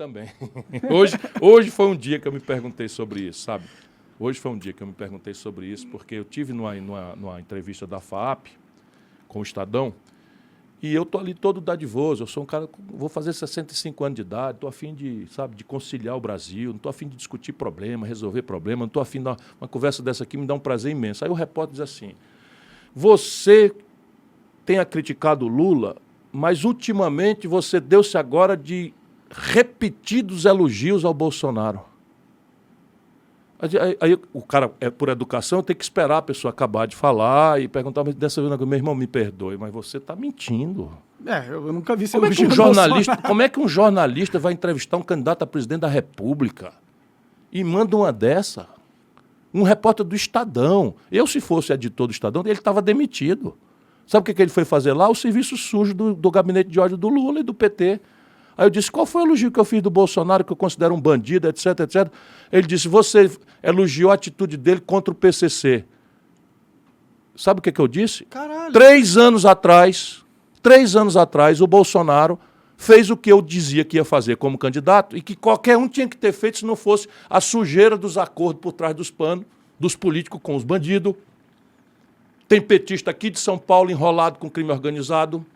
também. Hoje foi um dia que eu me perguntei sobre isso, sabe? Hoje foi um dia que eu me perguntei sobre isso, porque eu tive numa entrevista da FAAP com o Estadão, e eu tô ali todo dadivoso, eu sou um cara, vou fazer 65 anos de idade, tô a fim de, sabe, de conciliar o Brasil, não tô a fim de discutir problema, resolver problema, não tô a fim de uma conversa dessa aqui me dá um prazer imenso. Aí o repórter diz assim, você tenha criticado o Lula, mas ultimamente você deu-se agora de repetidos elogios ao Bolsonaro. Aí o cara, por educação, tem que esperar a pessoa acabar de falar e perguntar, mas dessa vez, meu irmão, me perdoe, mas você está mentindo. Eu nunca vi como é que um jornalista vai entrevistar um candidato a presidente da República e manda uma dessa? Um repórter do Estadão. Eu, se fosse editor do Estadão, ele estava demitido. Sabe o que ele foi fazer lá? O serviço sujo do gabinete de ódio do Lula e do PT. Aí eu disse, qual foi o elogio que eu fiz do Bolsonaro, que eu considero um bandido, etc, etc. Ele disse, você elogiou a atitude dele contra o PCC. Sabe o que eu disse? Caralho. 3 anos atrás, o Bolsonaro fez o que eu dizia que ia fazer como candidato e que qualquer um tinha que ter feito se não fosse a sujeira dos acordos por trás dos panos, dos políticos com os bandidos. Tem petista aqui de São Paulo enrolado com crime organizado,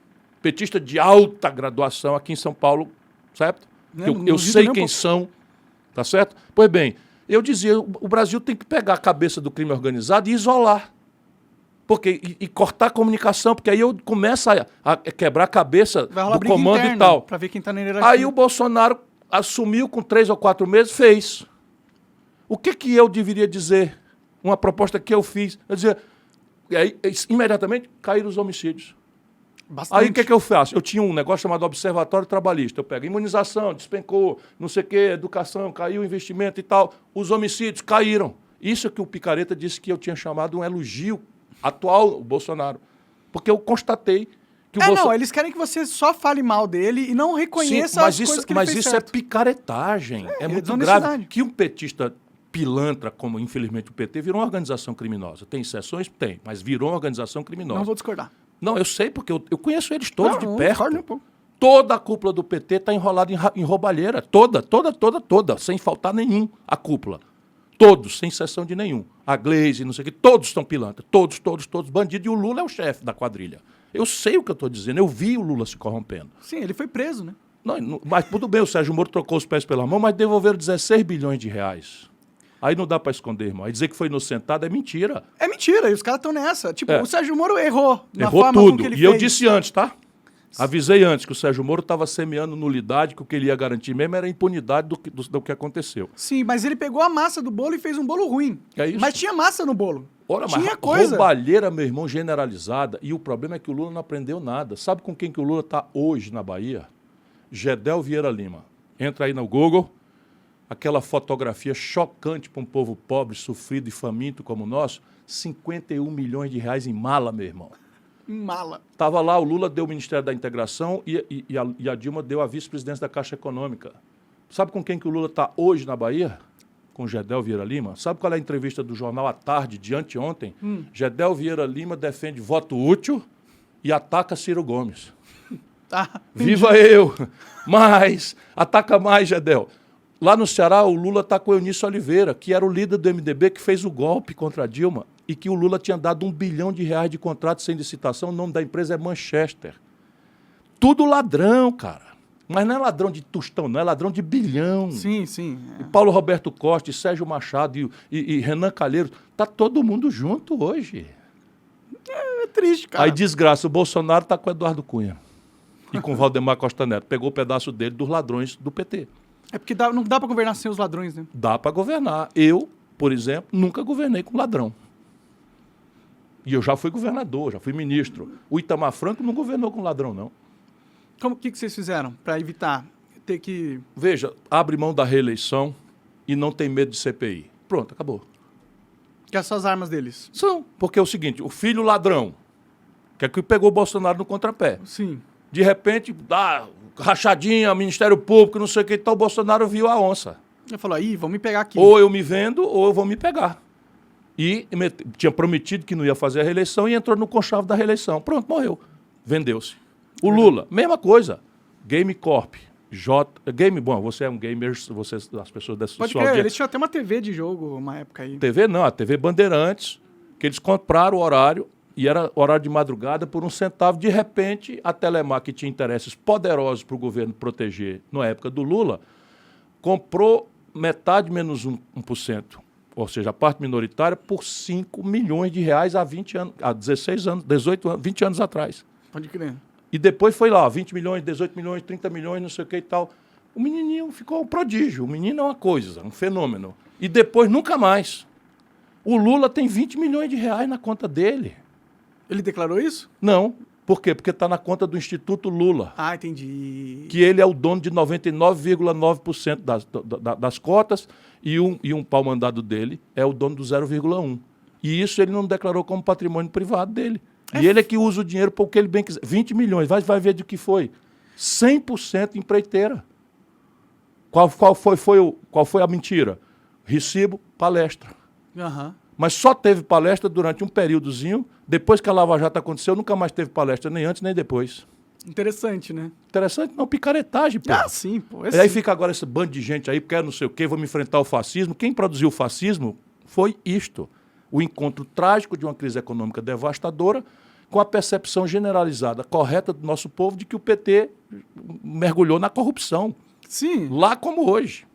petista de alta graduação aqui em São Paulo, certo? Eu sei quem são, tá certo? Pois bem, eu dizia, o Brasil tem que pegar a cabeça do crime organizado e isolar. E cortar a comunicação, porque aí eu começo a quebrar a cabeça do comando interna, e tal. Pra ver quem tá na hierarquia. Aí o Bolsonaro assumiu com 3 ou 4 meses, fez. O que eu deveria dizer? Uma proposta que eu fiz. Eu dizia, e aí, imediatamente, caíram os homicídios. Bastante. Aí o que eu faço? Eu tinha um negócio chamado Observatório Trabalhista. Eu pego imunização, despencou, não sei o quê, educação, caiu o investimento e tal. Os homicídios caíram. Isso que o Picareta disse que eu tinha chamado um elogio atual, o Bolsonaro. Porque eu constatei que o Bolsonaro... Não, eles querem que você só fale mal dele e não reconheça as coisas que ele fez Mas isso certo. É picaretagem. É muito desonestidade. grave. Que um petista pilantra, como infelizmente o PT, virou uma organização criminosa. Tem exceções? Tem, mas virou uma organização criminosa. Não vou discordar. Não, eu sei, porque eu conheço eles todos de perto. Pô. Toda a cúpula do PT está enrolada em roubalheira. Toda, sem faltar nenhum a cúpula. Todos, sem exceção de nenhum. A Gleisi, não sei o quê, todos estão pilantra. Todos bandidos. E o Lula é o chefe da quadrilha. Eu sei o que eu estou dizendo. Eu vi o Lula se corrompendo. Sim, ele foi preso, né? Não, mas tudo bem, o Sérgio Moro trocou os pés pela mão, mas devolveram 16 bilhões de reais. Aí não dá para esconder, irmão. Aí dizer que foi inocentado é mentira. É mentira, e os caras estão nessa. Tipo, o Sérgio Moro errou na errou forma tudo. como que ele E fez. eu disse antes, tá? Avisei antes que o Sérgio Moro estava semeando nulidade, que o que ele ia garantir mesmo era a impunidade do que aconteceu. Sim, mas ele pegou a massa do bolo e fez um bolo ruim. É isso. Mas tinha massa no bolo. Ora, tinha mas coisa. roubalheira, meu irmão, generalizada. E o problema é que o Lula não aprendeu nada. Sabe com quem que o Lula está hoje na Bahia? Gedel Vieira Lima. Entra aí no Google, aquela fotografia chocante para um povo pobre, sofrido e faminto como o nosso, 51 milhões de reais em mala, meu irmão. Em mala. Estava lá, o Lula deu o Ministério da Integração e a Dilma deu a vice-presidência da Caixa Econômica. Sabe com quem que o Lula está hoje na Bahia? Com Gedel Vieira Lima. Sabe qual é a entrevista do jornal à tarde de anteontem? Gedel Vieira Lima defende voto útil e ataca Ciro Gomes. Viva eu! Mas, ataca mais, Gedel. Lá no Ceará, o Lula está com o Eunício Oliveira, que era o líder do MDB que fez o golpe contra a Dilma e que o Lula tinha dado R$1 bilhão de contrato sem licitação. O nome da empresa é Manchester. Tudo ladrão, cara. Mas não é ladrão de tostão, não. É ladrão de bilhão. Sim, sim. E Paulo Roberto Costa, e Sérgio Machado e Renan Calheiros. Tá todo mundo junto hoje. É triste, cara. Aí, desgraça, o Bolsonaro tá com o Eduardo Cunha. E com o Valdemar Costa Neto. Pegou o pedaço dele dos ladrões do PT. É porque não dá para governar sem os ladrões, né? Dá para governar. Eu, por exemplo, nunca governei com ladrão. E eu já fui governador, já fui ministro. O Itamar Franco não governou com ladrão, não. O que vocês fizeram para evitar ter que... Veja, abre mão da reeleição e não tem medo de CPI. Pronto, acabou. Que são as armas deles. São, porque é o seguinte, o filho ladrão, que é que pegou o Bolsonaro no contrapé. Sim. De repente, rachadinha, Ministério Público, não sei o que, então o Bolsonaro viu a onça. Ele falou, aí, vão me pegar aqui. Ou eu me vendo, ou eu vou me pegar. E tinha prometido que não ia fazer a reeleição e entrou no conchavo da reeleição. Pronto, morreu. Vendeu-se. O Lula, mesma coisa. Game Corp, Bom, você é um gamer, as pessoas dessa Pode sua crer, audiência- eles tinham até uma TV de jogo uma época aí. TV não, a TV Bandeirantes, que eles compraram o horário, e era horário de madrugada por 1 centavo. De repente, a Telemar, que tinha interesses poderosos para o governo proteger na época do Lula, comprou metade menos 1%, ou seja, a parte minoritária, por 5 milhões de reais há 20 anos, há 16 anos, 18 anos, 20 anos atrás. Pode crer. E depois foi lá, 20 milhões, 18 milhões, 30 milhões, não sei o que e tal. O menininho ficou um prodígio. O menino é uma coisa, um fenômeno. E depois nunca mais. O Lula tem 20 milhões de reais na conta dele. Ele declarou isso? Não. Por quê? Porque está na conta do Instituto Lula. Ah, entendi. Que ele é o dono de 99,9% das cotas e um pau-mandado dele é o dono do 0,1%. E isso ele não declarou como patrimônio privado dele. E ele é que usa o dinheiro para o que ele bem quiser. 20 milhões, vai ver de que foi. 100% empreiteira. Qual foi a mentira? Recibo, palestra. Aham. Mas só teve palestra durante um períodozinho. Depois que a Lava Jato aconteceu, nunca mais teve palestra, nem antes nem depois. Interessante, né? Interessante, não, picaretagem, pô. Ah, sim, pô. E aí fica agora esse bando de gente aí, quer não sei o quê, vamos enfrentar o fascismo. Quem produziu o fascismo foi isto. O encontro trágico de uma crise econômica devastadora com a percepção generalizada, correta do nosso povo de que o PT mergulhou na corrupção. Sim, Lá como hoje.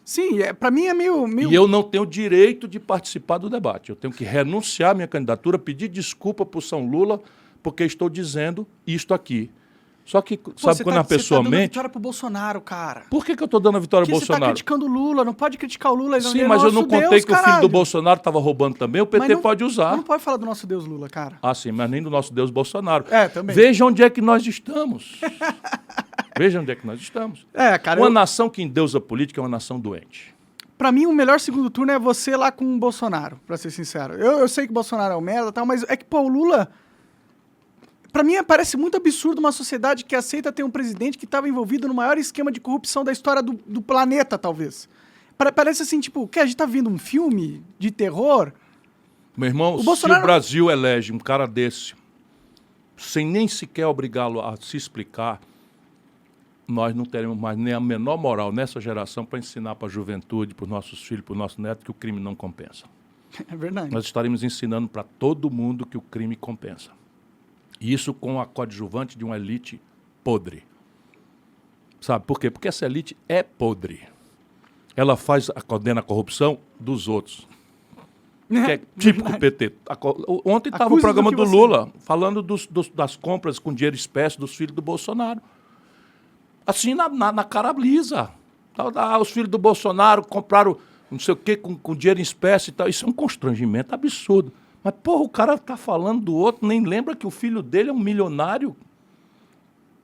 sim, pra mim é meio... E eu não tenho direito de participar do debate. Eu tenho que renunciar à minha candidatura, pedir desculpa para o São Lula, porque estou dizendo isto aqui. Só que, sabe quando a pessoa Você tá dando mente... vitória pro Bolsonaro, cara. Por que eu estou dando a vitória ao Porque você tá Bolsonaro? criticando o Lula, não pode criticar o Lula. Ele Sim, é mas eu nosso não contei Deus, que o filho caralho. do Bolsonaro estava roubando também. O PT Mas não- pode usar. Não pode falar do nosso Deus Lula, cara. Ah, sim, mas nem do nosso Deus Bolsonaro. É, também. Veja onde é que nós estamos. Veja onde é que nós estamos. É, cara, Uma nação que endeusa política é uma nação doente. pra mim o melhor segundo turno é você lá com o Bolsonaro, pra ser sincero. Eu sei que o Bolsonaro é um merda e tal, mas é que, pô, o Lula... Pra mim parece muito absurdo uma sociedade que aceita ter um presidente que estava envolvido no maior esquema de corrupção da história do planeta, talvez. Parece assim, tipo, que a gente tá vendo um filme de terror... Meu irmão, O Bolsonaro- se o Brasil elege um cara desse, sem nem sequer obrigá-lo a se explicar, nós não teremos mais nem a menor moral nessa geração para ensinar para a juventude, para os nossos filhos, para os nossos netos, que o crime não compensa. É verdade. Nós estaremos ensinando para todo mundo que o crime compensa. E isso com a coadjuvante de uma elite podre. Sabe por quê? Porque essa elite é podre. Ela condena a corrupção dos outros. Que é típico PT. Ontem estava o Acuse programa do do que Lula falando das compras com dinheiro espécie dos filhos do Bolsonaro. Assim, na cara lisa. Os filhos do Bolsonaro compraram não sei o quê com dinheiro em espécie e tal. Isso é um constrangimento absurdo. Mas, porra, o cara tá falando do outro, nem lembra que o filho dele é um milionário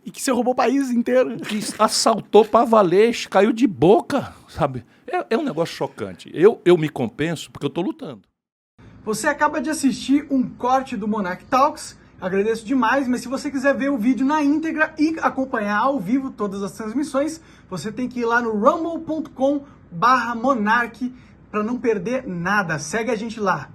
E que você roubou o país inteiro. que assaltou para valer, caiu de boca, sabe? É um negócio chocante. Eu me compenso porque eu tô lutando. Você acaba de assistir um corte do Monarch Talks. Agradeço demais, mas se você quiser ver o vídeo na íntegra e acompanhar ao vivo todas as transmissões, você tem que ir lá no rumble.com/monarch para não perder nada. Segue a gente lá.